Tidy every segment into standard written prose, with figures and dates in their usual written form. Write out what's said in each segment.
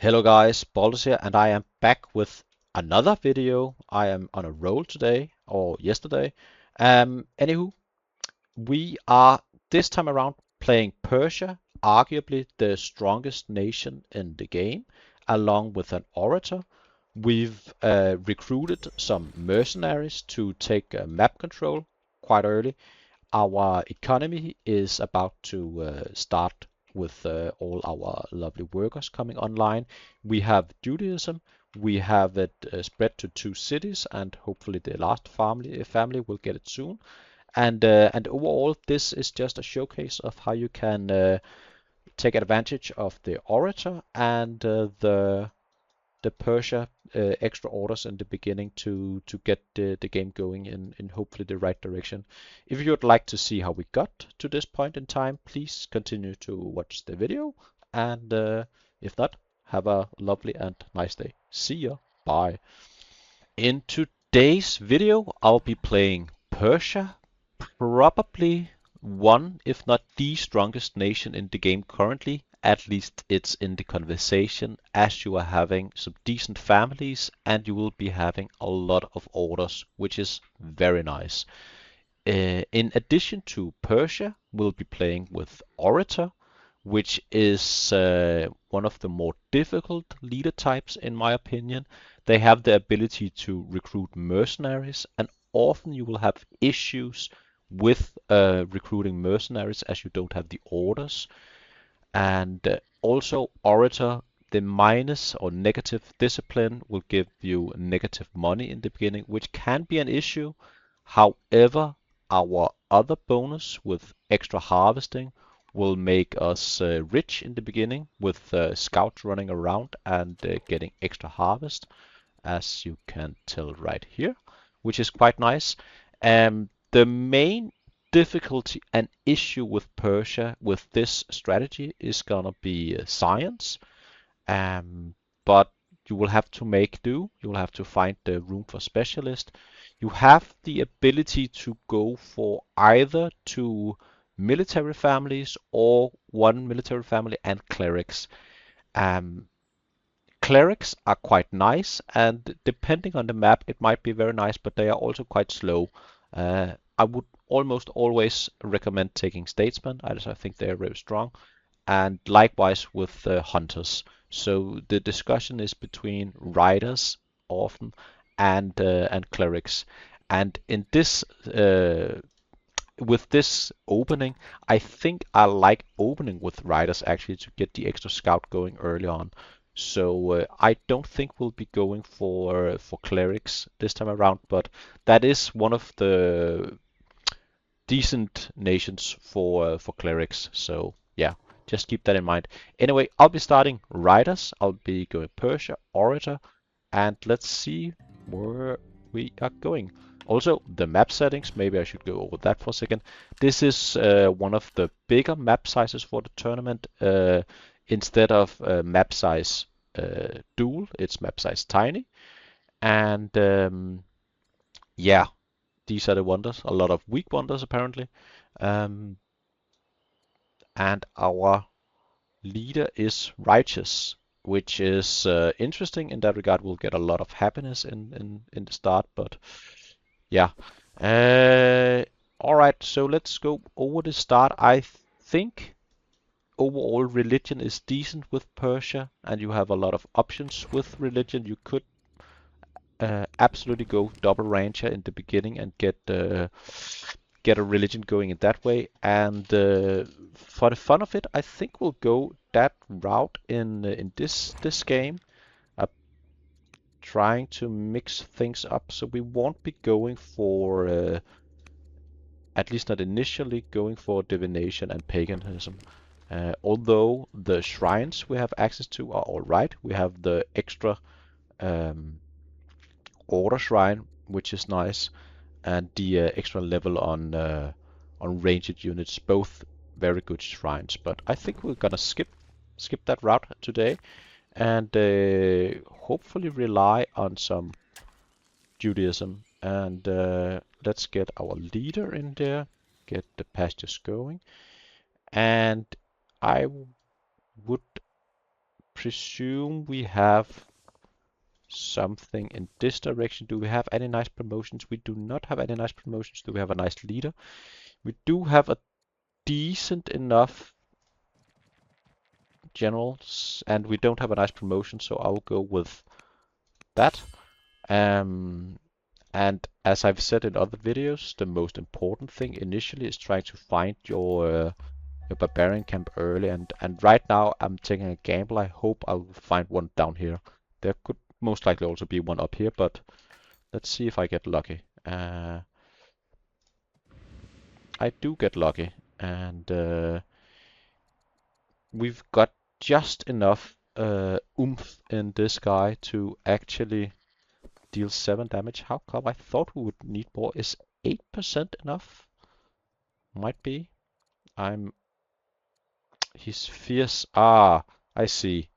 Hello guys, Baldus here, and I am back with another video. I am on a roll today, or yesterday. Anywho, we are this time around playing Persia, arguably the strongest nation in the game, along with an orator. We've recruited some mercenaries to take map control quite early. Our economy is about to start with all our lovely workers coming online. We have Judaism. We have it spread to 2 cities, and hopefully the last family will get it soon. And overall, this is just a showcase of how you can take advantage of the orator and the Persia extra orders in the beginning to get the game going in hopefully the right direction. If you would like to see how we got to this point in time, please continue to watch the video, and if not, have a lovely and nice day. See ya. Bye. In today's video, I'll be playing Persia, probably one, if not the strongest nation in the game currently. At least it's in the conversation, as you are having some decent families and you will be having a lot of orders, which is very nice. In addition to Persia, we'll be playing with Orator, which is one of the more difficult leader types, in my opinion. They have the ability to recruit mercenaries, and often you will have issues with recruiting mercenaries as you don't have the orders. And also, Orator, the minus or negative discipline will give you negative money in the beginning, which can be an issue. However, our other bonus with extra harvesting will make us rich in the beginning with scouts running around and getting extra harvest, as you can tell right here, which is quite nice. The main difficulty and issue with Persia with this strategy is gonna be science, but you will have to make do. You will have to find the room for specialist. You have the ability to go for either two military families or one military family and clerics. Um, Clerics are quite nice, and depending on the map, it might be very nice, but they are also quite slow. I would almost always recommend taking statesmen, as I think they are very strong, and likewise with hunters. So the discussion is between riders often and clerics. And in this with this opening, I think I like opening with riders actually to get the extra scout going early on. So I don't think we'll be going for clerics this time around, but that is one of the decent nations for clerics. So yeah, just keep that in mind. Anyway, I'll be starting riders. I'll be going Persia, Orator, and let's see where we are going. Also, the map settings, maybe I should go over that for a second. This is one of the bigger map sizes for the tournament. Instead of map size dual, it's map size tiny. And yeah, these are the wonders. A lot of weak wonders apparently. Um, and our leader is righteous, which is interesting in that regard. We'll get a lot of happiness in the start, but yeah. All right, so let's go over the start. I think overall religion is decent with Persia, and you have a lot of options with religion. You could absolutely go double ranger in the beginning and get a religion going in that way. And for the fun of it, I think we'll go that route in this game, uh, trying to mix things up. So we won't be going for, at least not initially, going for divination and paganism. Although the shrines we have access to are all right. We have the extra um, order shrine, which is nice, and the extra level on ranged units, both very good shrines. But I think we're gonna skip that route today and hopefully rely on some Judaism. And let's get our leader in there, get the pastures going, and I would presume we have something in this direction. Do we have any nice promotions? We do not have any nice promotions. Do we have a nice leader? We do have a decent enough generals, and we don't have a nice promotion, so I'll go with that. And as I've said in other videos, the most important thing initially is trying to find your barbarian camp early, and right now I'm taking a gamble. I hope I'll find one down here. There could most likely also be one up here, but let's see if I get lucky. I do get lucky, and we've got just enough oomph in this guy to actually deal 7 damage. How come? I thought we would need more. Is 8% enough? Might be. He's fierce. Ah, I see.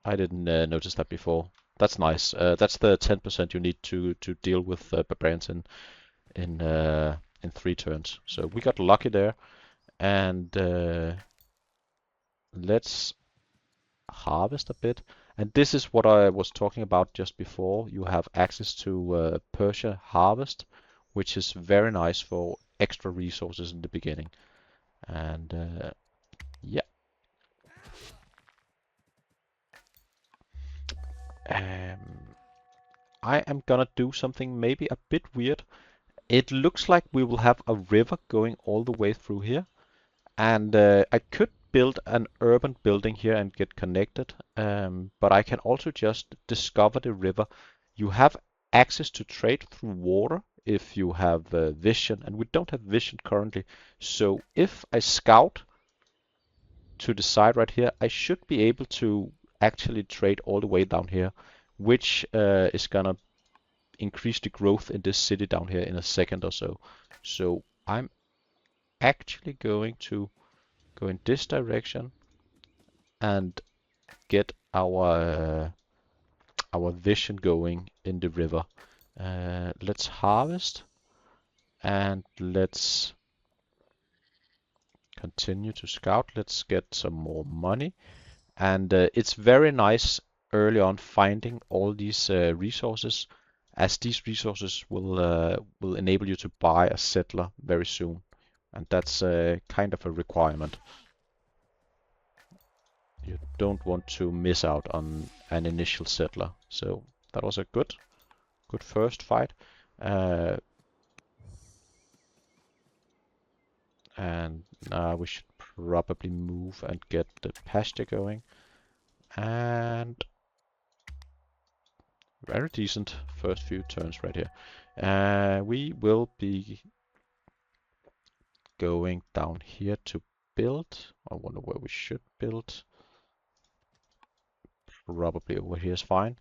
I didn't notice that before. That's nice. That's the 10% you need to deal with barbarians in 3 turns. So we got lucky there, and let's harvest a bit. And this is what I was talking about just before. You have access to Persia Harvest, which is very nice for extra resources in the beginning. And yeah. I am gonna do something maybe a bit weird. It looks like we will have a river going all the way through here. And I could build an urban building here and get connected, but I can also just discover the river. You have access to trade through water if you have vision, and we don't have vision currently. So if I scout to the side right here, I should be able to actually trade all the way down here, which is gonna increase the growth in this city down here in a second or so. So I'm actually going to go in this direction and get our vision going in the river. Let's harvest and let's continue to scout. Let's get some more money, and it's very nice early on finding all these resources, as these resources will enable you to buy a settler very soon, and that's kind of a requirement. You don't want to miss out on an initial settler. So that was a good first fight. And now we should probably move and get the pasture going. And very decent first few turns right here. We will be going down here to build. I wonder where we should build. Probably over here is fine.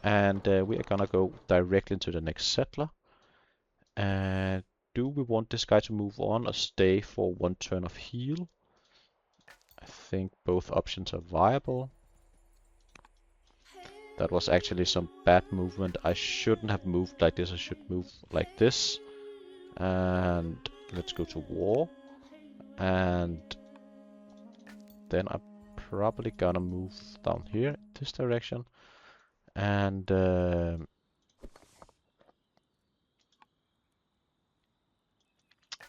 And we are gonna go directly into the next settler. And do we want this guy to move on or stay for 1 turn of heal? I think both options are viable. That was actually some bad movement. I shouldn't have moved like this. I should move like this. And let's go to war. And then I'm probably gonna move down here, this direction. And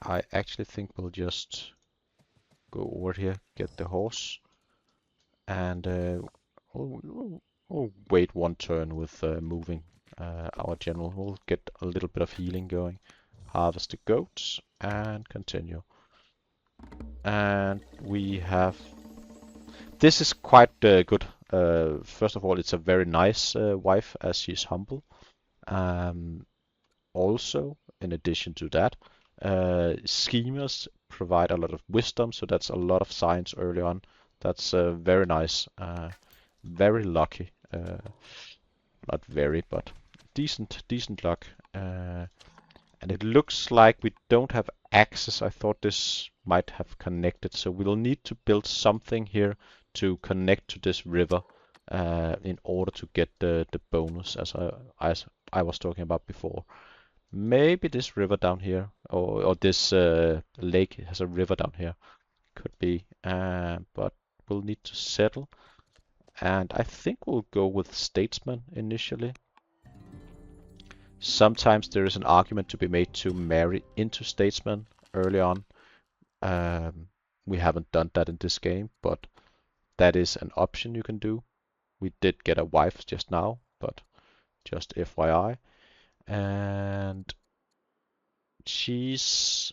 I actually think we'll just go over here, get the horse, and we'll wait 1 turn with moving our general. We'll get a little bit of healing going, harvest the goats, and continue. And we have... This is quite good. First of all, it's a very nice wife, as she's humble. Also, in addition to that, schemers provide a lot of wisdom, so that's a lot of science early on. That's very nice. Very lucky. Not very, but decent luck. And it looks like we don't have access. I thought this might have connected, so we'll need to build something here to connect to this river in order to get the bonus, as I was talking about before. Maybe this river down here, or this lake has a river down here. Could be, but we'll need to settle. And I think we'll go with statesman initially. Sometimes there is an argument to be made to marry into statesman early on. We haven't done that in this game, but that is an option you can do. We did get a wife just now, but just FYI. And she's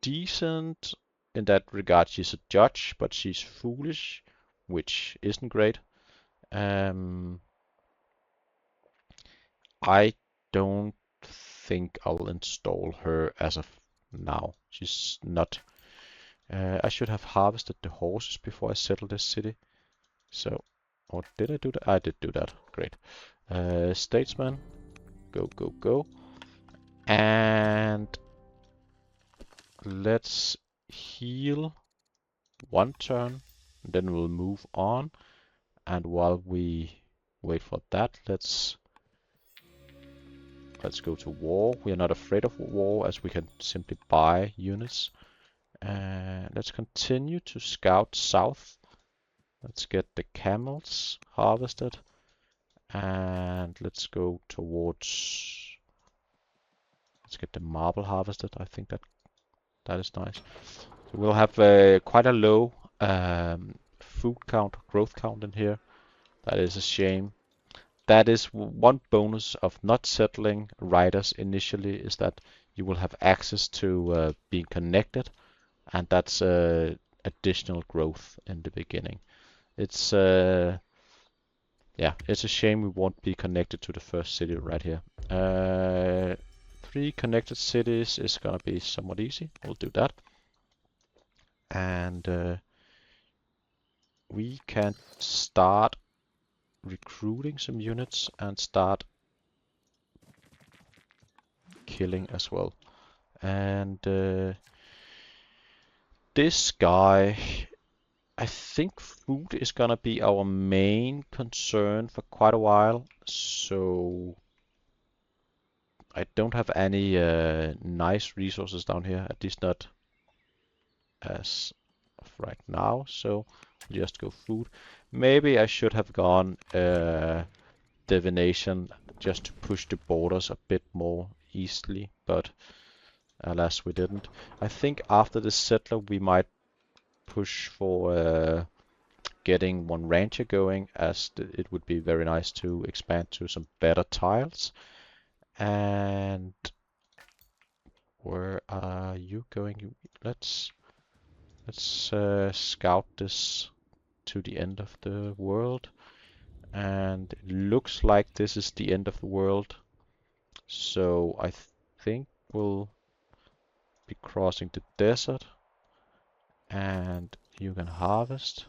decent in that regard. She's a judge, but she's foolish, which isn't great. I don't think I'll install her as of now. She's not. I should have harvested the horses before I settle this city. So, or did I do that? I did do that. Great. Statesman, go, go, go. And let's heal one turn, then we'll move on. And while we wait for that, let's go to war. We are not afraid of war, as we can simply buy units. Let's continue to scout south. Let's get the camels harvested. And let's go towards... Let's get the marble harvested. I think that is nice. So we'll have quite a low food count, growth count in here. That is a shame. That is one bonus of not settling riders initially, is that you will have access to being connected, and that's additional growth in the beginning. It's yeah, it's a shame we won't be connected to the first city right here. 3 connected cities is gonna be somewhat easy. We'll do that. And we can start recruiting some units and start killing as well. And this guy, I think food is gonna be our main concern for quite a while. So I don't have any nice resources down here, at least not as of right now. So just go food. Maybe I should have gone divination just to push the borders a bit more easily, but alas, we didn't. I think after the settler we might push for getting one rancher going, as it would be very nice to expand to some better tiles. And where are you going? Let's scout this to the end of the world. And it looks like this is the end of the world. So I think we'll be crossing the desert. And you can harvest.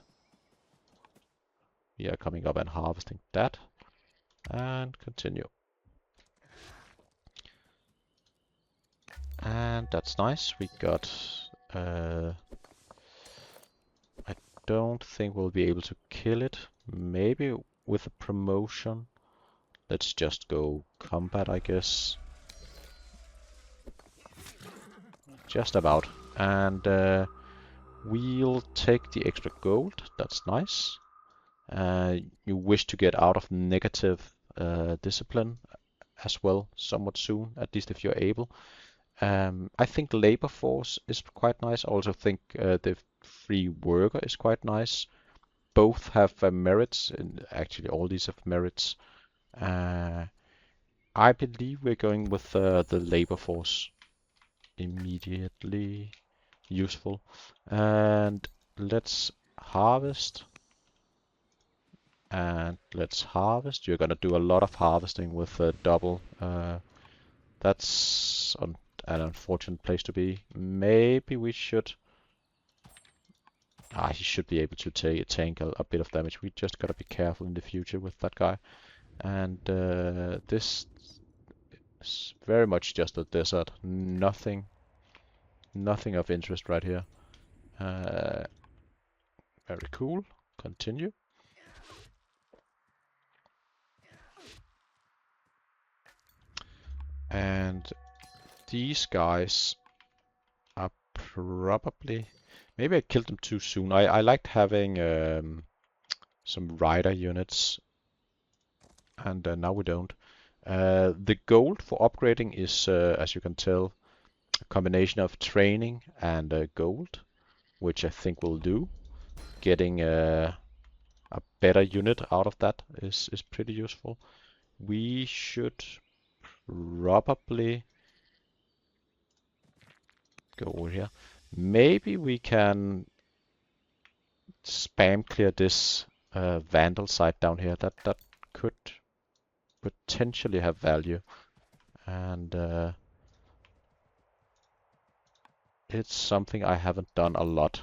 We are coming up and harvesting that. And continue. And that's nice. We got... I don't think we'll be able to kill it. Maybe with a promotion. Let's just go combat, I guess. Just about. And we'll take the extra gold. That's nice. You wish to get out of negative discipline as well somewhat soon, at least if you're able. I think labor force is quite nice. I also think the free worker is quite nice. Both have merits, and actually all these have merits. I believe we're going with the labor force. Immediately useful. And let's harvest. And let's harvest. You're gonna do a lot of harvesting with double. That's an unfortunate place to be. Maybe we should... he should be able to tank a bit of damage. We just gotta be careful in the future with that guy. And this is very much just a desert. Nothing of interest right here. Very cool. Continue. And these guys are probably... Maybe I killed them too soon. I liked having some rider units, and now we don't. The gold for upgrading is, as you can tell, a combination of training and gold, which I think will do. Getting a better unit out of that is pretty useful. We should probably go over here. Maybe we can spam clear this vandal site down here. That could potentially have value, and it's something I haven't done a lot.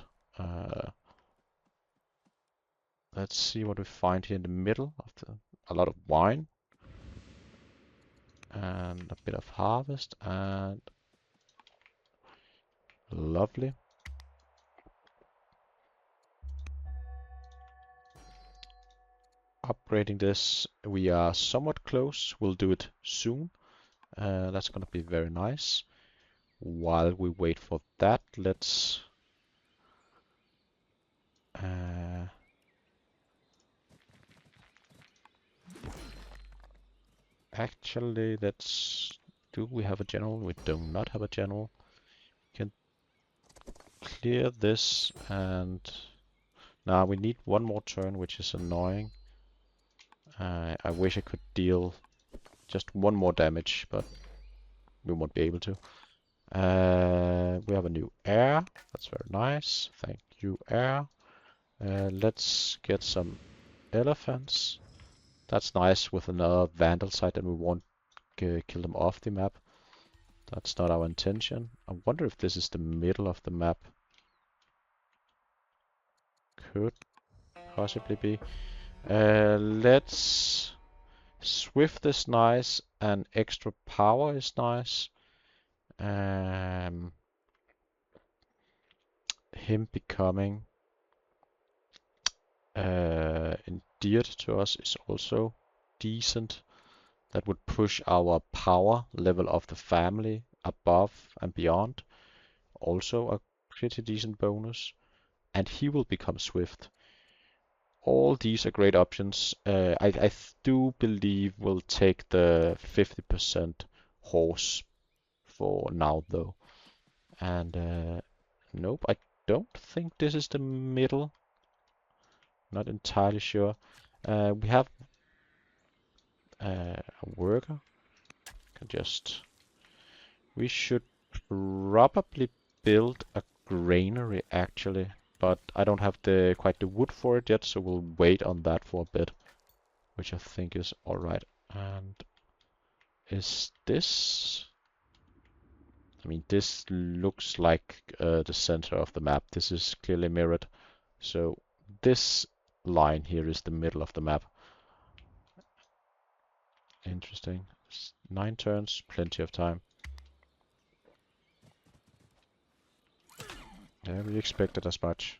Let's see what we find here in the middle of a lot of wine and a bit of harvest, and lovely. Upgrading this, we are somewhat close. We'll do it soon. That's gonna be very nice. While we wait for that, let's actually, do we have a general? We do not have a general. We can clear this, and now we need one more turn, which is annoying. I wish I could deal just one more damage, but we won't be able to. We have a new heir. That's very nice. Thank you, heir. Let's get some elephants. That's nice with another vandal site, and we won't kill them off the map. That's not our intention. I wonder if this is the middle of the map. Could possibly be. Let's swift is nice, and extra power is nice. Him becoming endeared to us is also decent. That would push our power level of the family above and beyond. Also a pretty decent bonus. And he will become swift. All these are great options. I do believe we'll take the 50% horse for now though. And nope, I don't think this is the middle. Not entirely sure. We have a worker. We should probably build a granary actually, but I don't have quite the wood for it yet, so we'll wait on that for a bit, which I think is alright. And is this? I mean, this looks like the center of the map. This is clearly mirrored, so this line here is the middle of the map. Interesting. 9 turns, plenty of time. Yeah, we expected as much.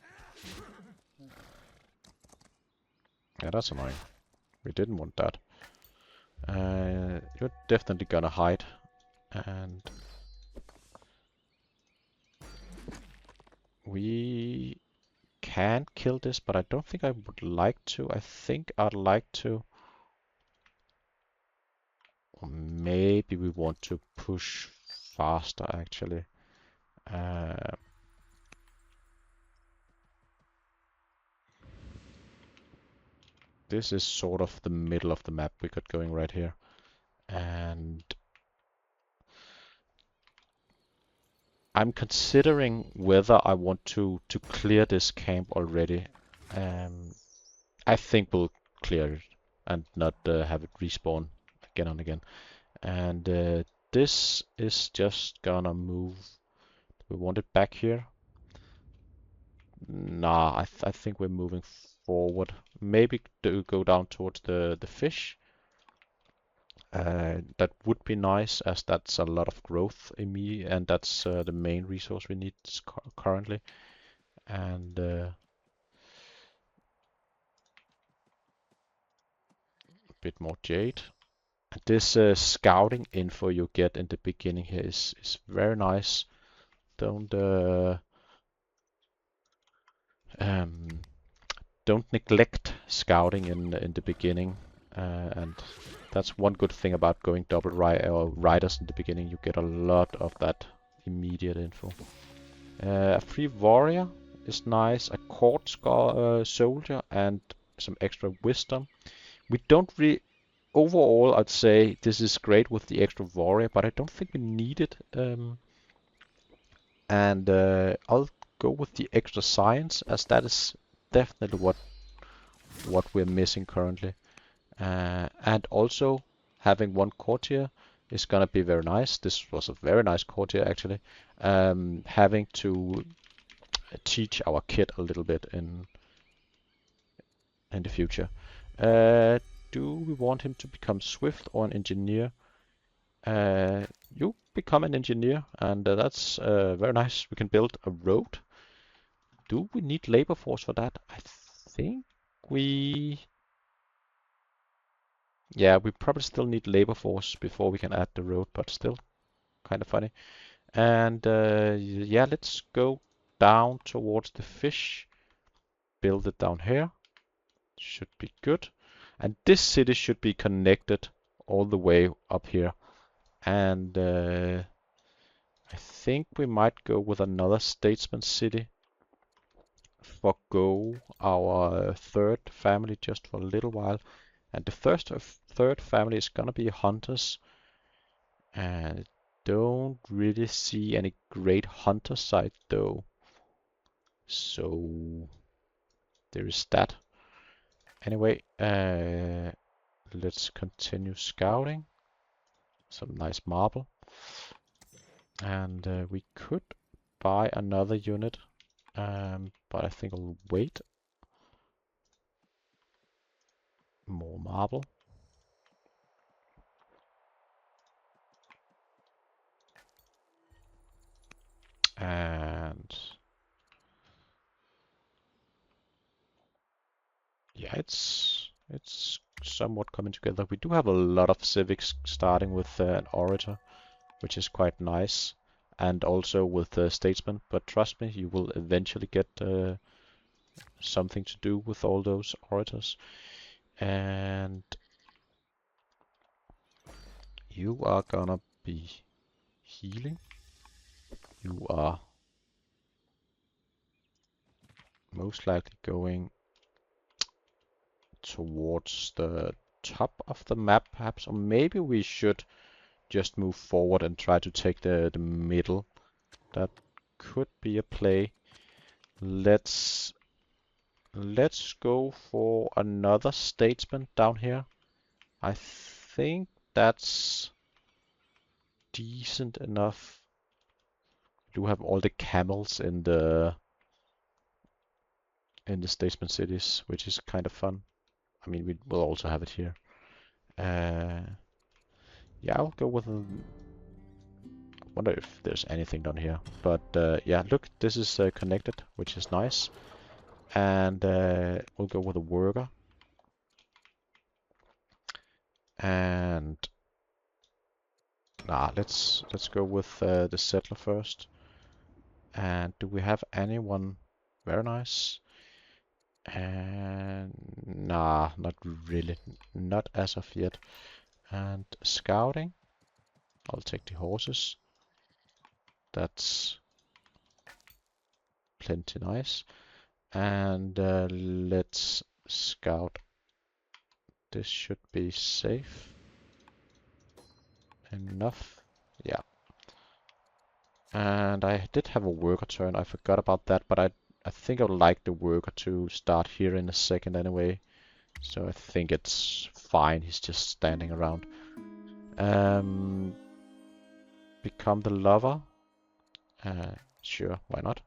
Yeah, that's annoying. We didn't want that. You're definitely gonna hide. And we can kill this, but I don't think I would like to. I think I'd like to. Or maybe we want to push faster actually. This is sort of the middle of the map we got going right here. And I'm considering whether I want to clear this camp already. I think we'll clear it and not have it respawn again and again. And this is just gonna move. We want it back here. Nah, I think we're moving forward. Maybe to go down towards the fish. That would be nice, as that's a lot of growth in me, and that's the main resource we need currently. And a bit more jade. And this scouting info you get in the beginning here is very nice. don't neglect scouting in the beginning, and that's one good thing about going double riders in the beginning. You get a lot of that immediate info. A free warrior is nice, a court soldier, and some extra wisdom. We don't really. Overall, I'd say this is great with the extra warrior, but I don't think we need it. And I'll go with the extra science, as that is definitely what we're missing currently. And also having one courtier is gonna be very nice. This was a very nice courtier actually. Having to teach our kid a little bit in the future. Do we want him to become swift or an engineer? You become an engineer, and that's very nice. We can build a road. Do we need labor force for that? I think we... Yeah, we probably still need labor force before we can add the road, but still kind of funny. And yeah, let's go down towards the fish. Build it down here. Should be good. And this city should be connected all the way up here. And I think we might go with another statesman city. Forgo our third family just for a little while. And the third family is gonna be hunters. And I don't really see any great hunter site though. So there is that. Anyway, let's continue scouting. Some nice marble. And we could buy another unit, but I think I'll wait. More marble. And yeah, it's somewhat coming together. We do have a lot of civics, starting with an orator, which is quite nice, and also with statesman. But trust me, you will eventually get something to do with all those orators. And you are gonna be healing. You are most likely going towards the top of the map, perhaps, or maybe we should just move forward and try to take the middle. That could be a play. Let's go for another statesman down here. I think that's decent enough. We do have all the camels in the statesman cities, which is kind of fun. I mean, we will also have it here. Yeah, I'll go with a... wonder if there's anything down here. But yeah, look, this is connected, which is nice. And we'll go with a worker. And nah, let's go with the settler first. And do we have anyone? Very nice. And nah, not really, not as of yet. And scouting, I'll take the horses. That's plenty nice. And let's scout. This should be safe enough. Yeah. And I did have a worker turn. I forgot about that, but I think I would like the worker to start here in a second anyway. So I think it's fine. He's just standing around. Become the lover. Sure, why not?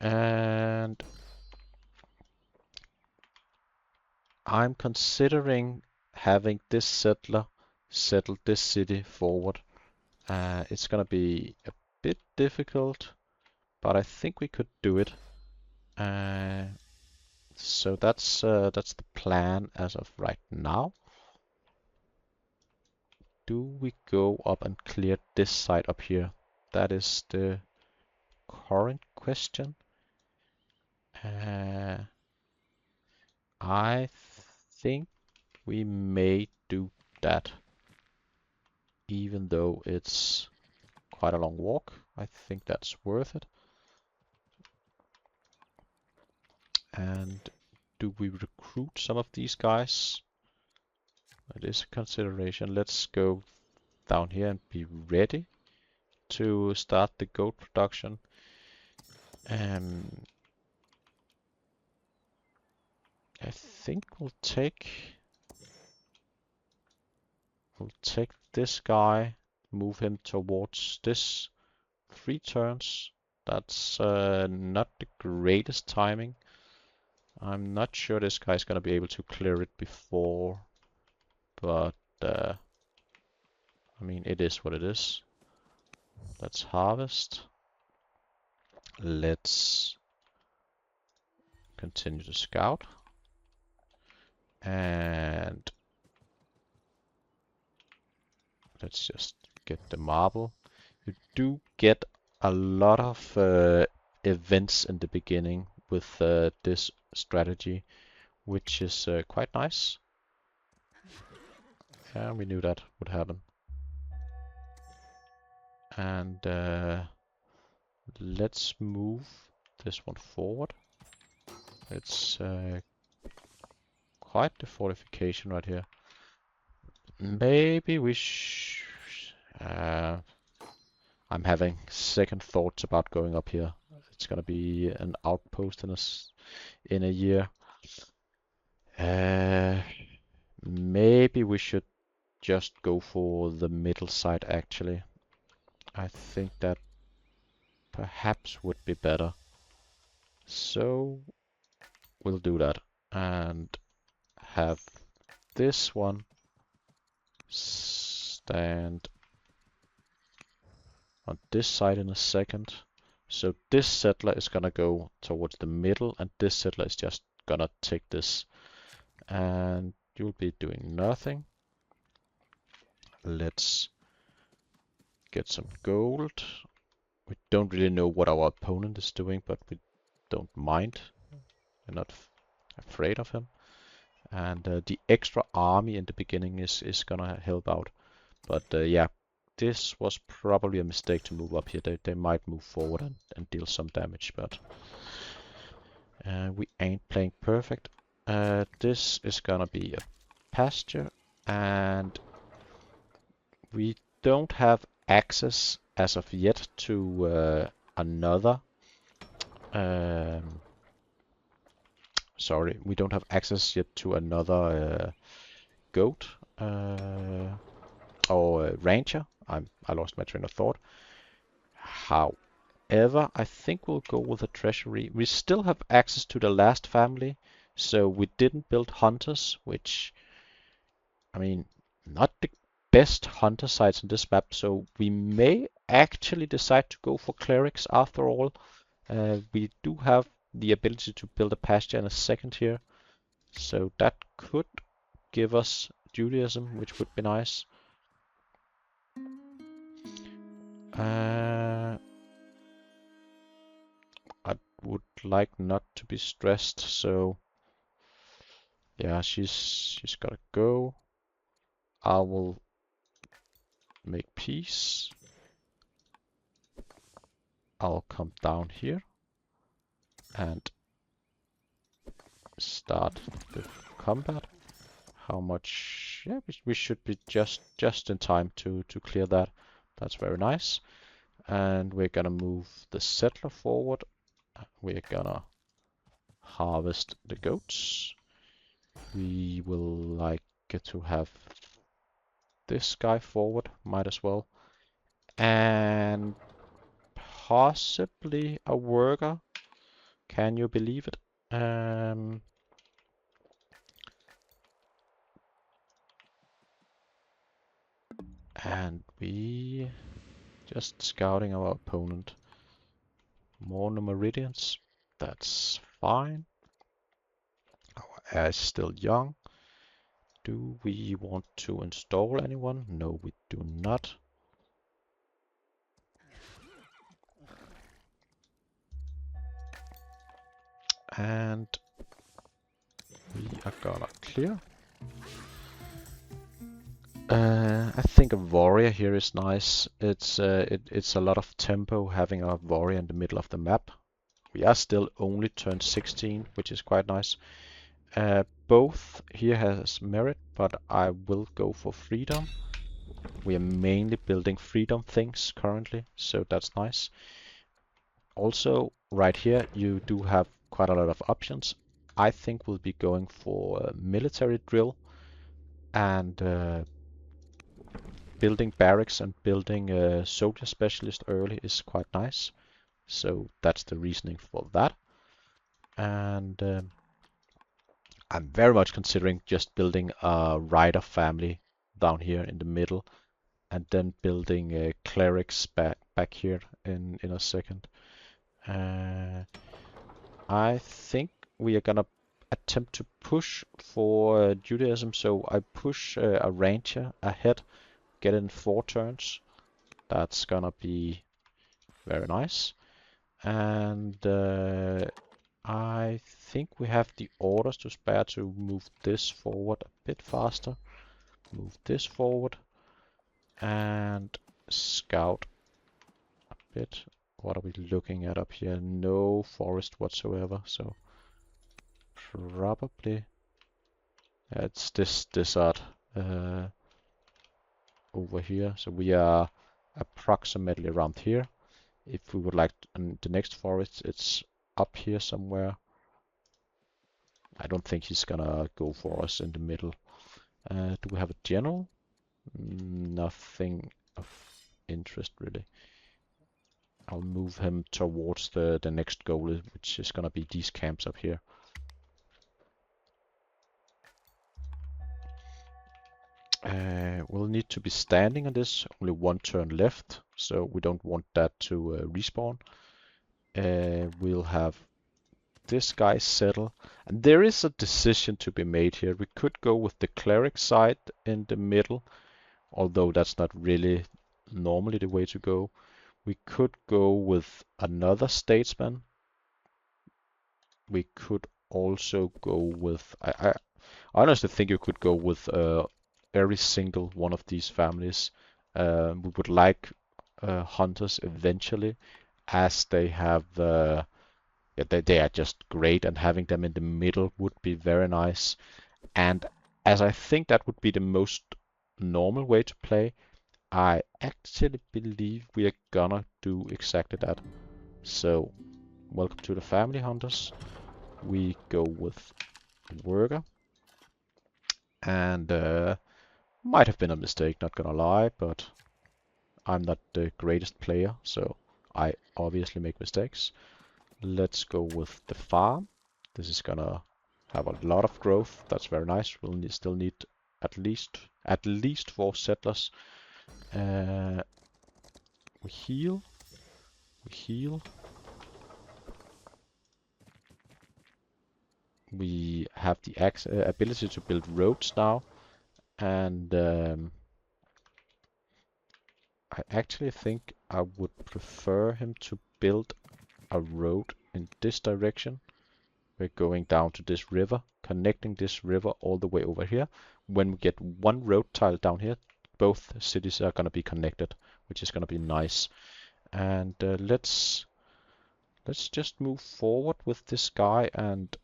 And I'm considering having this settler settle this city forward. It's gonna be a bit difficult, but I think we could do it. So that's the plan as of right now. Do we go up and clear this side up here? That is the current question. I think we may do that, even though it's quite a long walk. I think that's worth it. And do we recruit some of these guys? It is a consideration. Let's go down here and be ready to start the goat production. I think we'll take this guy, move him towards this 3 turns. That's not the greatest timing. I'm not sure this guy's gonna be able to clear it before, but I mean, it is what it is. Let's harvest. Let's continue to scout. And let's just get the marble. You do get a lot of events in the beginning with this strategy, which is quite nice. Yeah, we knew that would happen. And let's move this one forward. It's quite the fortification right here. Maybe we I'm having second thoughts about going up here. It's gonna be an outpost in a year. Maybe we should just go for the middle side actually. I think that perhaps would be better. So we'll do that and have this one stand on this side in a second. So this settler is gonna go towards the middle and this settler is just gonna take this. And you'll be doing nothing. Let's get some gold. We don't really know what our opponent is doing, but we don't mind. We're not afraid of him. And the extra army in the beginning is gonna help out. But yeah, this was probably a mistake to move up here. They might move forward and deal some damage, but we ain't playing perfect. This is gonna be a pasture, and we don't have access as of yet to another. Sorry, we don't have access yet to another goat or rancher. I lost my train of thought. However, I think we'll go with a treasury. We still have access to the last family, so we didn't build hunters, which, I mean, not the best hunter sites in this map, so we may actually decide to go for clerics after all. We do have the ability to build a pasture in a second here, so that could give us Judaism, which would be nice. I would like not to be stressed, so yeah, she's gotta go. I will make peace. I'll come down here and start the combat. How much? Yeah, we should be just in time to clear that. That's very nice. And we're gonna move the settler forward. We're gonna harvest the goats. We will like to have this guy forward, might as well. And possibly a worker. Can you believe it? And we just scouting our opponent. More meridians. That's fine. Our heir is still young. Do we want to install anyone? No, we do not. And We are gonna clear. I think a warrior here is nice. It's a lot of tempo having a warrior in the middle of the map. We are still only turn 16, which is quite nice. Both here has merit, but I will go for freedom. We are mainly building freedom things currently, so that's nice. Also, right here you do have quite a lot of options. I think we'll be going for military drill and building barracks and building a soldier specialist early is quite nice. So that's the reasoning for that. And I'm very much considering just building a rider family down here in the middle and then building clerics back here in a second. I think we are gonna attempt to push for Judaism, so I push a ranger ahead, get in 4 turns. That's gonna be very nice. And I think we have the orders to spare to move this forward a bit faster. Move this forward and scout a bit. What are we looking at up here? No forest whatsoever, so probably it's this desert over here. So we are approximately around here. If we would like the next forest, it's up here somewhere. I don't think he's gonna go for us in the middle. Do we have a general? Nothing of interest really. I'll move him towards the next goal, which is gonna be these camps up here. We'll need to be standing on this, only 1 turn left, so we don't want that to respawn. We'll have this guy settle, and there is a decision to be made here. We could go with the cleric side in the middle, although that's not really normally the way to go. We could go with another statesman. We could also go with... I honestly think you could go with every single one of these families. We would like hunters eventually, as they have... they are just great, and having them in the middle would be very nice. And as I think that would be the most normal way to play, I actually believe we are gonna do exactly that. So, welcome to the family hunters. We go with worker. And might have been a mistake, not gonna lie, but I'm not the greatest player, so I obviously make mistakes. Let's go with the farm. This is gonna have a lot of growth. That's very nice. We'll still need at least 4 settlers. We heal. We heal. We have the ability to build roads now, and I actually think I would prefer him to build a road in this direction. We're going down to this river, connecting this river all the way over here. When we get 1 road tile down here, both cities are gonna be connected, which is gonna be nice. And let's just move forward with this guy and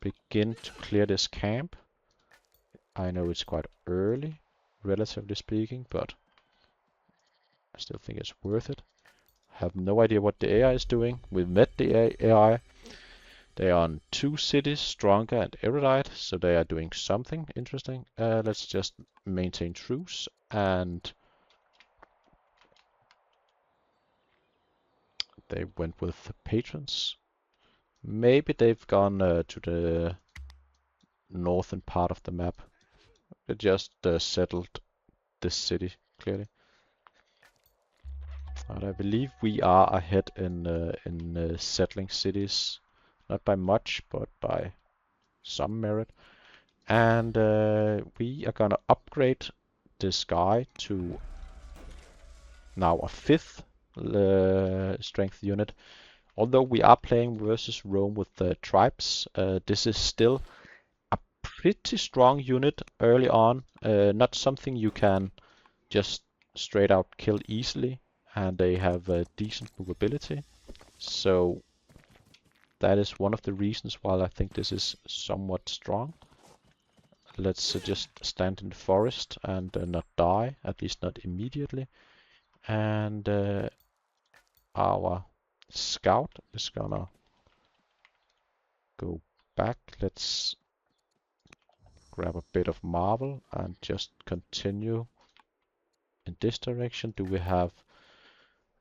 begin to clear this camp. I know it's quite early, relatively speaking, but I still think it's worth it. Have no idea what the AI is doing. We've met the AI. They are on 2 cities, stronger and erudite, so they are doing something interesting. Let's just maintain truce, and they went with patrons. Maybe they've gone to the northern part of the map. They just settled this city, clearly. And I believe we are ahead in settling cities. Not by much, but by some merit. And we are gonna upgrade this guy to now a 5th strength unit. Although we are playing versus Rome with the tribes, this is still pretty strong unit early on. Not something you can just straight out kill easily, and they have a decent movability. So that is one of the reasons why I think this is somewhat strong. Let's just stand in the forest and not die, at least not immediately. And our scout is gonna go back. Let's grab a bit of marble and just continue in this direction. Do we have...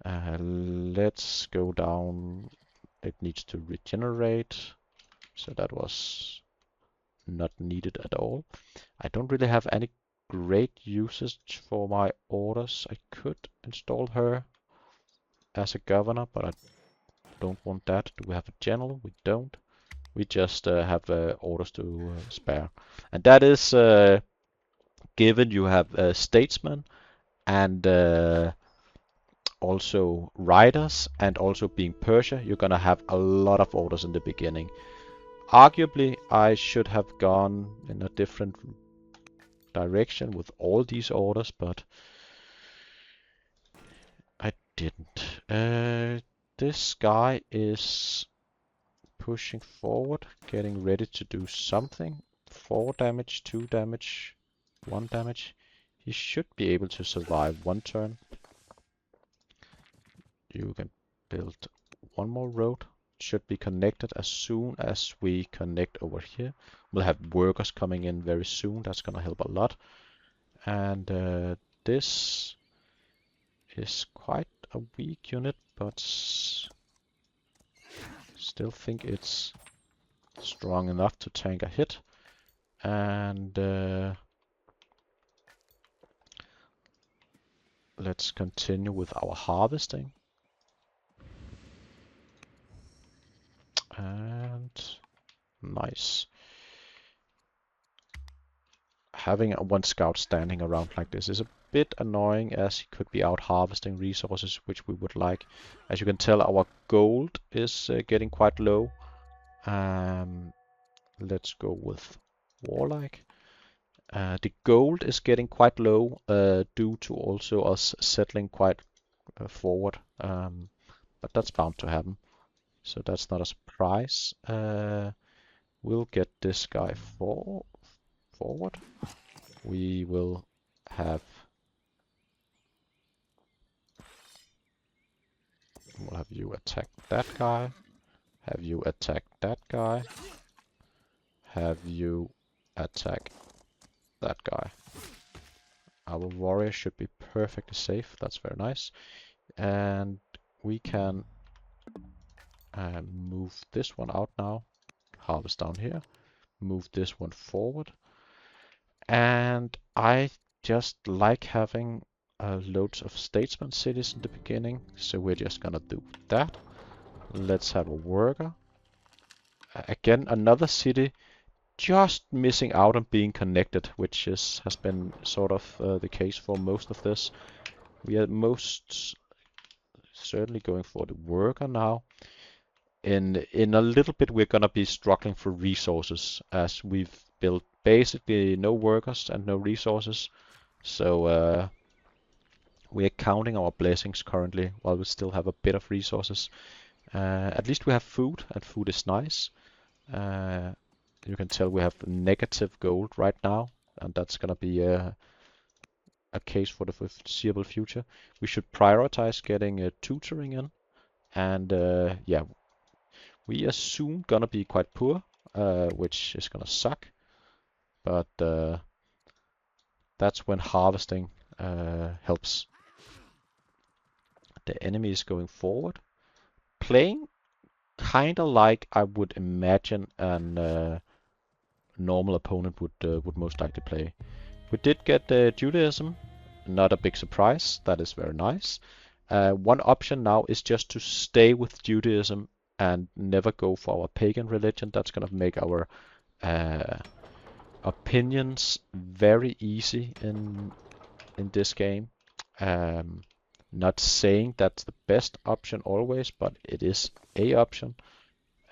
let's go down. It needs to regenerate. So that was not needed at all. I don't really have any great usage for my orders. I could install her as a governor, but I don't want that. Do we have a general? We don't. We just have orders to spare. And that is given you have statesmen and also riders, and also being Persia, you're gonna have a lot of orders in the beginning. Arguably, I should have gone in a different direction with all these orders, but I didn't. This guy is pushing forward, getting ready to do something. 4 damage, 2 damage, 1 damage. He should be able to survive 1 turn. You can build 1 more road. Should be connected as soon as we connect over here. We'll have workers coming in very soon. That's gonna help a lot. And this is quite a weak unit, but still think it's strong enough to tank a hit. And let's continue with our harvesting. And nice. Having one scout standing around like this is a bit annoying, as he could be out harvesting resources, which we would like. As you can tell, our gold is getting quite low. Let's go with warlike. The gold is getting quite low due to also us settling quite forward, but that's bound to happen. So that's not a surprise. We'll get this guy forward. We will have... We'll have you attack that guy. Have you attack that guy. Have you attack that guy. Our warrior should be perfectly safe. That's very nice. And we can move this one out now. Harvest down here. Move this one forward. And I just like having loads of statesman cities in the beginning, so we're just gonna do that. Let's have a worker. Again, another city just missing out on being connected, which has been sort of the case for most of this. We are most certainly going for the worker now. In a little bit we're gonna be struggling for resources, as we've built basically no workers and no resources. So we are counting our blessings currently while we still have a bit of resources. At least we have food, and food is nice. You can tell we have negative gold right now, and that's gonna be a case for the foreseeable future. We should prioritize getting tutoring in, and yeah, we are soon gonna be quite poor, which is gonna suck. But that's when harvesting helps. The enemy is going forward, playing kinda like I would imagine an normal opponent would most likely play. We did get Judaism, not a big surprise. That is very nice. One option now is just to stay with Judaism and never go for our pagan religion. That's gonna make our opinions very easy in this game. Not saying that's the best option always, but it is a option.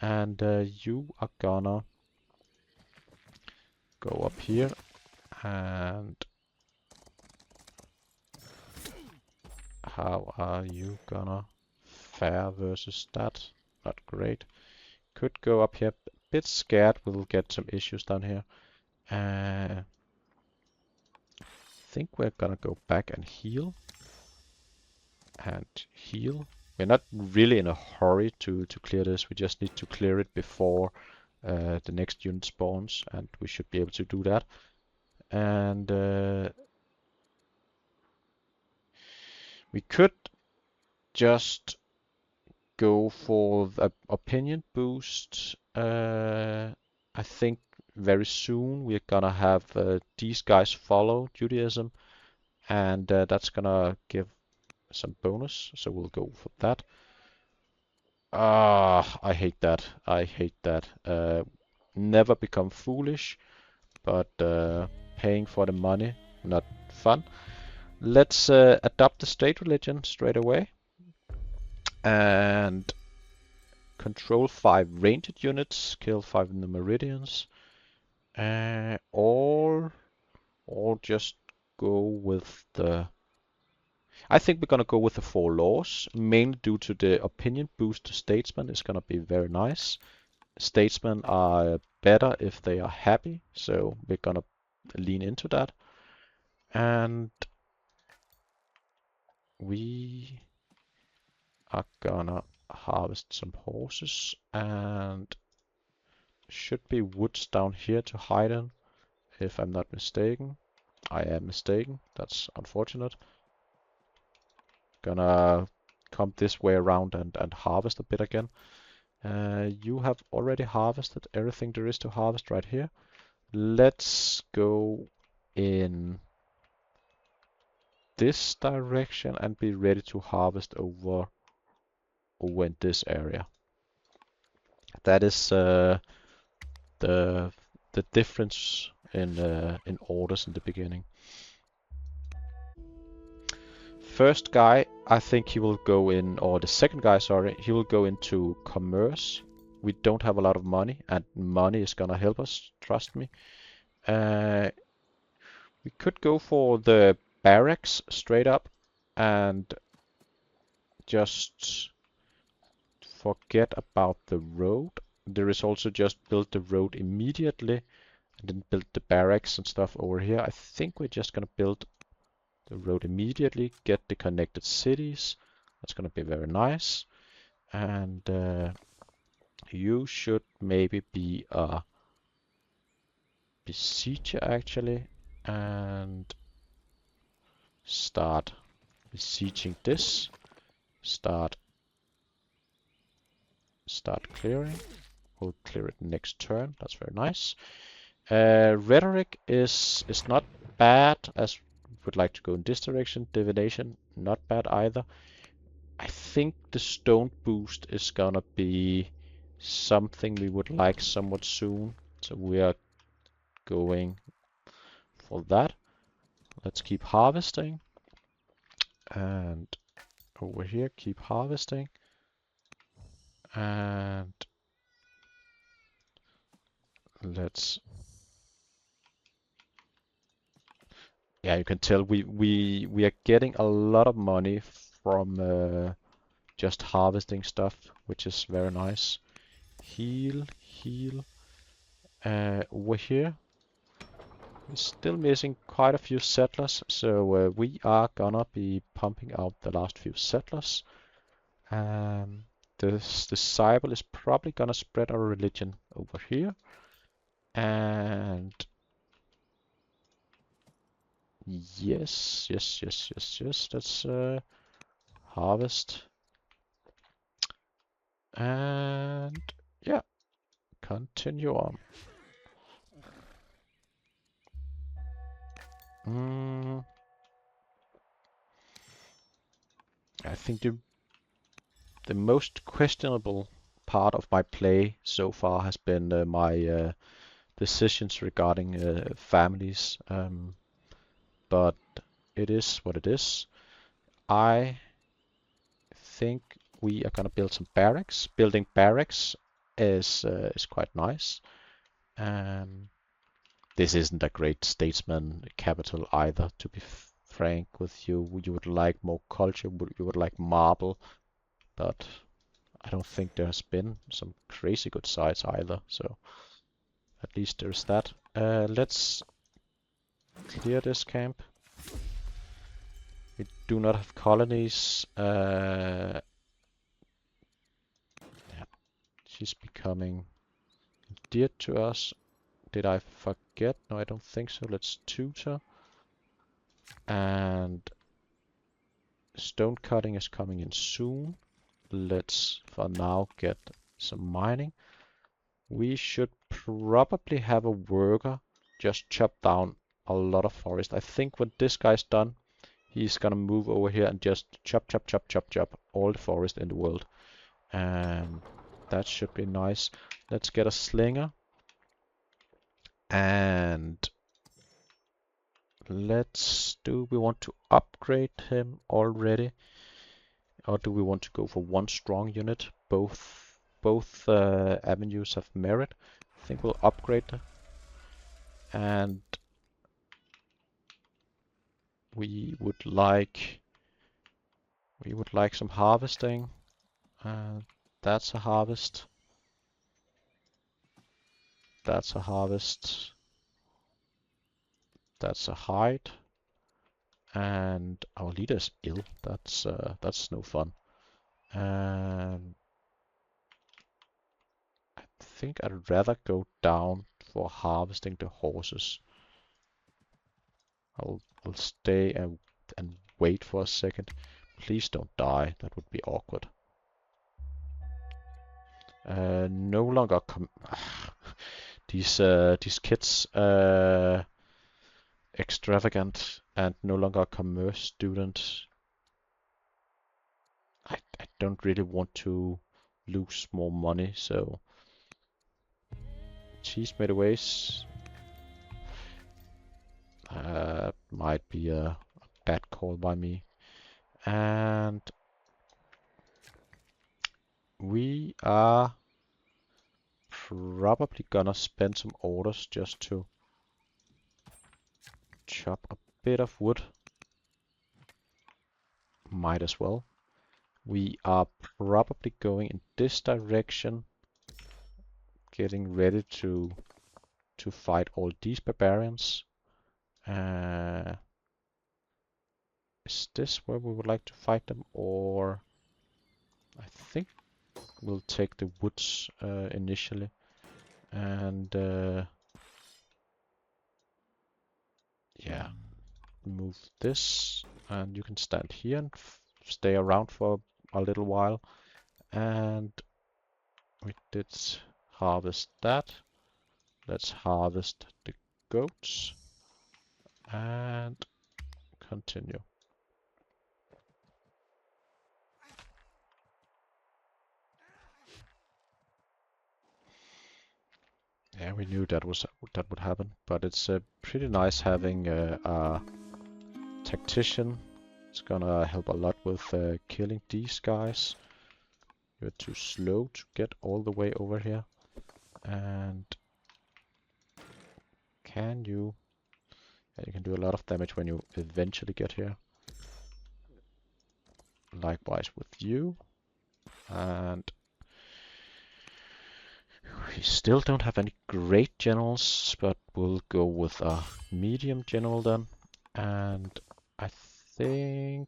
And you are gonna go up here and how are you gonna fare versus that? Not great. Could go up here. A bit scared we'll get some issues down here. I think we're gonna go back and heal. And heal. We're not really in a hurry to clear this. We just need to clear it before the next unit spawns, and we should be able to do that. And we could just go for the opinion boost. I think very soon we're gonna have these guys follow Judaism, and that's gonna give some bonus, so we'll go for that. Ah, I hate that. I hate that. Never become foolish, but paying for the money, not fun. Let's adopt the state religion straight away. And control 5 ranged units, kill 5 in the meridians. Or just go with the... I think we're gonna go with the 4 laws, mainly due to the opinion boost to statesmen is gonna be very nice. Statesmen are better if they are happy, so we're gonna lean into that. And we are gonna harvest some horses, and should be woods down here to hide in, if I'm not mistaken. I am mistaken, that's unfortunate. Gonna come this way around and harvest a bit again. You have already harvested everything there is to harvest right here. Let's go in this direction and be ready to harvest over in this area. That is the difference in orders in the beginning. First guy, I think he will go in, or the second guy, sorry, he will go into commerce. We don't have a lot of money, and money is gonna help us, trust me. We could go for the barracks straight up and just forget about the road. There is also just build the road immediately and then build the barracks and stuff over here. I think we're just gonna build the road immediately, get the connected cities. That's gonna be very nice. And you should maybe be a besieger actually, and start besieging this. Start clearing. We'll clear it next turn. That's very nice. Rhetoric is not bad, as would like to go in this direction. Divination, not bad either. I think the stone boost is gonna be something we would like somewhat soon, so we are going for that. Let's keep harvesting, and over here keep harvesting, and let's... Yeah, you can tell we are getting a lot of money from just harvesting stuff, which is very nice. Heal. Over here, we're still missing quite a few settlers, so we are gonna be pumping out the last few settlers. The disciple is probably gonna spread our religion over here, and yes. Let's harvest, and yeah, continue on. I think the most questionable part of my play so far has been my decisions regarding families, but it is what it is. I think we are gonna build some barracks. Building barracks is quite nice. This isn't a great statesman capital either, to be frank with you. You would like more culture, you would like marble, but I don't think there's been some crazy good sites either, so at least there's that. Let's clear this camp. We do not have colonies. Yeah, she's becoming dear to us. Did I forget? No, I don't think so. Let's tutor. And stone cutting is coming in soon. Let's for now get some mining. We should probably have a worker just chop down a lot of forest. I think when this guy's done, he's gonna move over here and just chop, chop, chop, chop, chop all the forest in the world. And that should be nice. Let's get a slinger. And do we want to upgrade him already? Or do we want to go for one strong unit? Both avenues have merit. I think we'll upgrade. And we would like some harvesting. That's a harvest. That's a harvest. That's a hide. And our leader is ill. That's no fun. I think I'd rather go down for harvesting the horses. I'll stay and wait for a second. Please don't die. That would be awkward. No longer these kids extravagant and no longer a commerce student. I don't really want to lose more money, so cheese made a ways. Might be a bad call by me. And we are probably gonna spend some orders just to chop a bit of wood. Might as well. We are probably going in this direction, getting ready to fight all these barbarians. Is this where we would like to fight them, or I think we'll take the woods initially, and yeah, move this, and you can stand here and stay around for a little while. And we did harvest that. Let's harvest the goats and continue. Yeah, we knew that would happen, but it's pretty nice having a tactician. It's gonna help a lot with killing these guys. You're too slow to get all the way over here. And can you? Yeah, you can do a lot of damage when you eventually get here. Likewise with you. And we still don't have any great generals, but we'll go with a medium general then. And I think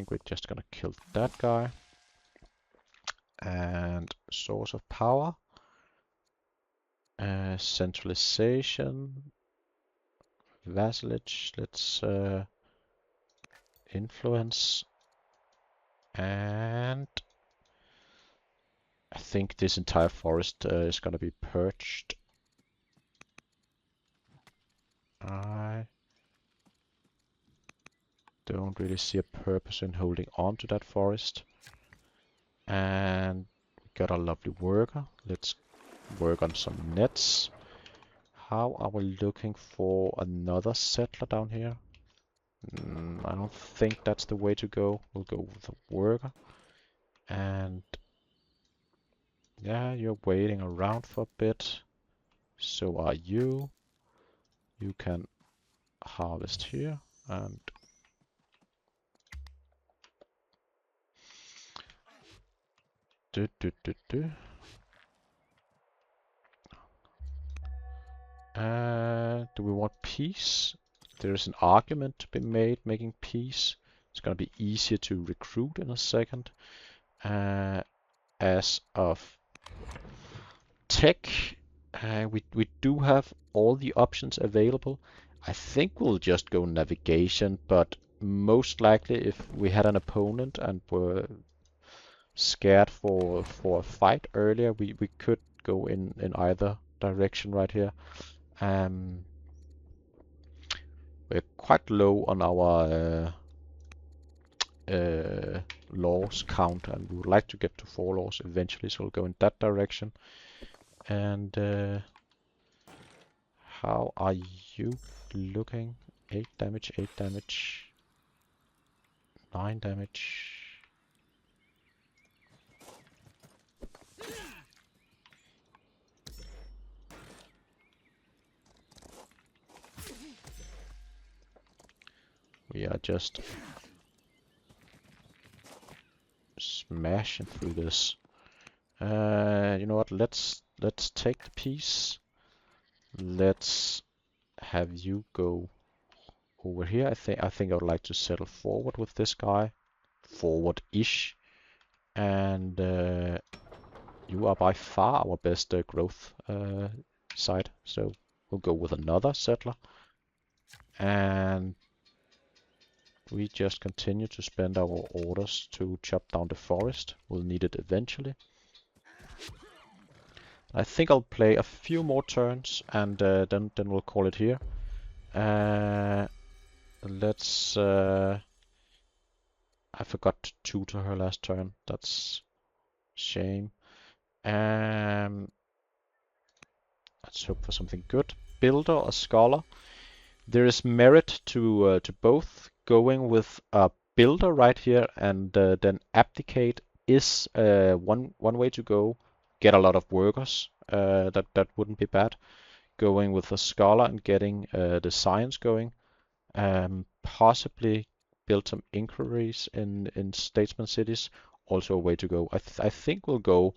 we're just gonna kill that guy. And source of power. Centralization. Vassalage. Let's influence. And I think this entire forest is gonna be purged. I don't really see a purpose in holding on to that forest. And we got a lovely worker. Let's work on some nets. How are we looking for another settler down here? I don't think that's the way to go. We'll go with a worker. And Yeah, you're waiting around for a bit. So are you. You can harvest here and do. Do we want peace? There is an argument to be made making peace. It's gonna be easier to recruit in a second. As of tech, we do have all the options available. I think we'll just go navigation, but most likely if we had an opponent and were scared for a fight earlier, we could go in either direction right here. Um, we're quite low on our laws count, and we would like to get to 4 laws eventually, so we'll go in that direction. And how are you looking? 8 damage, 8 damage, 9 damage. We are just smashing through this. You know what? Let's take the piece. Let's have you go over here. I think I would like to settle forward with this guy, forward-ish, and you are by far our best growth side. So we'll go with another settler, and we just continue to spend our orders to chop down the forest. We'll need it eventually. I think I'll play a few more turns and then we'll call it here. Let's. I forgot to tutor her last turn. That's shame. Let's hope for something good. Builder or scholar. There is merit to both. Going with a builder right here and then abdicate is one way to go. Get a lot of workers. That wouldn't be bad. Going with a scholar and getting the science going. Possibly build some inquiries in statesman cities. Also a way to go. I think we'll go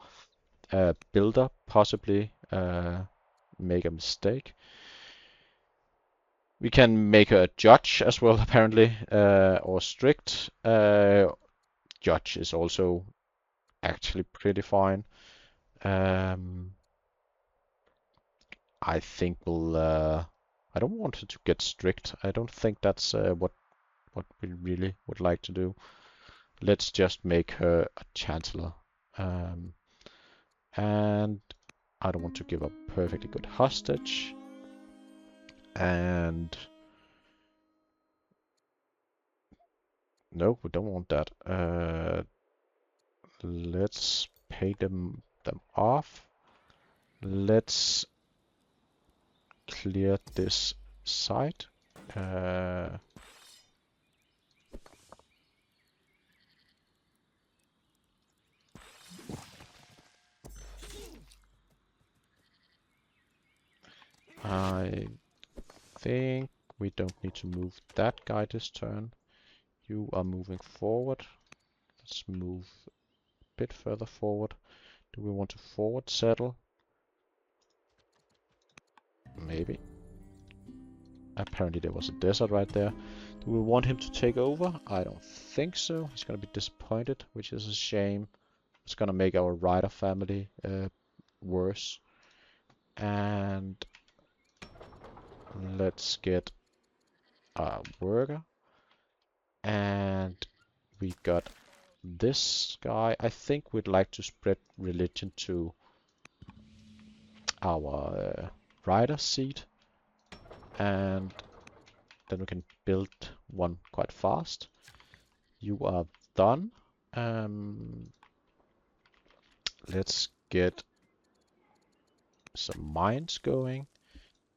builder. Possibly make a mistake. We can make a judge as well, apparently, or strict. Judge is also actually pretty fine. I think we'll. I don't want it to get strict. I don't think that's what we really would like to do. Let's just make her a chancellor. And I don't want to give a perfectly good hostage. And no, we don't want that. Let's pay them off. Let's clear this site. I think we don't need to move that guy this turn. You are moving forward. Let's move a bit further forward. Do we want to forward settle? Maybe. Apparently there was a desert right there. Do we want him to take over? I don't think so. He's gonna be disappointed, which is a shame. It's gonna make our rider family worse. And let's get a worker. And we got this guy. I think we'd like to spread religion to our rider seat. And then we can build one quite fast. You are done. Let's get some mines going.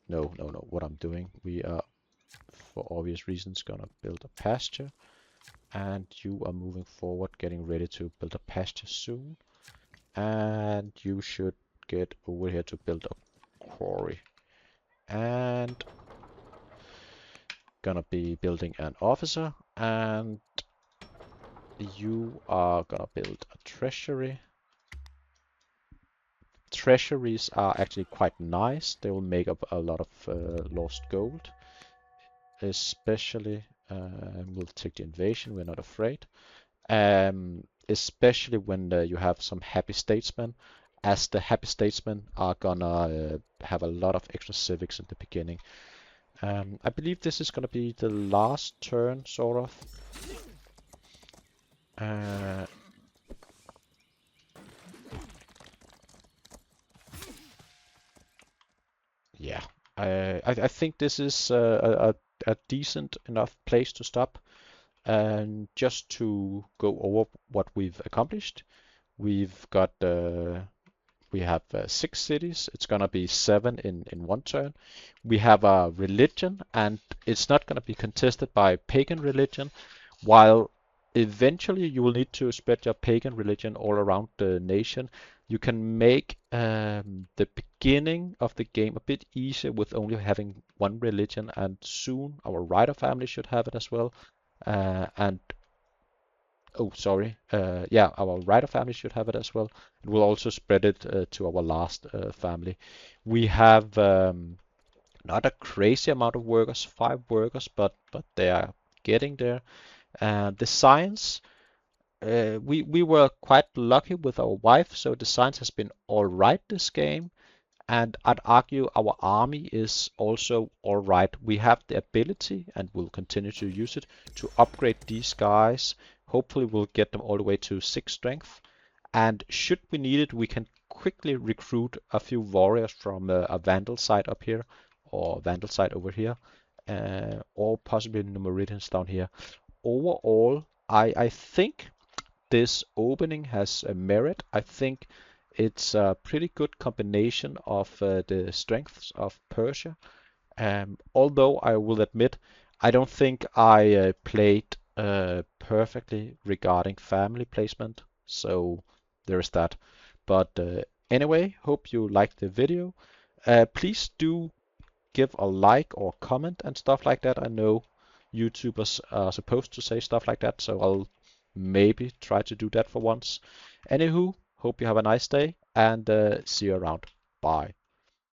No. What I'm doing, we are, for obvious reasons, gonna build a pasture. And you are moving forward, getting ready to build a pasture soon. and you should get over here to build a quarry. And gonna be building an officer, and you are gonna build a treasury. Treasuries are actually quite nice. They will make up a lot of lost gold, especially we'll take the invasion. We're not afraid. Especially when you have some happy statesmen, as the happy statesmen are gonna have a lot of extra civics in the beginning. I believe this is gonna be the last turn, sort of. Yeah, I think this is a decent enough place to stop. And just to go over what we've accomplished, we've got we have 6 cities. It's gonna be 7 in one turn. We have a religion, and it's not gonna be contested by pagan religion, while eventually you will need to spread your pagan religion all around the nation. You can make the beginning of the game a bit easier with only having one religion, and soon our Rider family should have it as well. And oh, sorry, yeah, our Rider family should have it as well. We'll also spread it to our last family. We have not a crazy amount of workers, 5 workers, but they are getting there. The science, we were quite lucky with our wife, so the science has been all right this game. And I'd argue our army is also all right. We have the ability, and we'll continue to use it, to upgrade these guys. Hopefully we'll get them all the way to 6 strength. And should we need it, we can quickly recruit a few warriors from a Vandal side up here, or Vandal side over here, or possibly Numeridians down here. Overall, I think this opening has a merit. I think it's a pretty good combination of the strengths of Persia. Although I will admit, I don't think I played perfectly regarding family placement, so there's that. But anyway, hope you liked the video. Please do give a like or comment and stuff like that. I know YouTubers are supposed to say stuff like that, so I'll maybe try to do that for once. Anywho, hope you have a nice day, and see you around. Bye.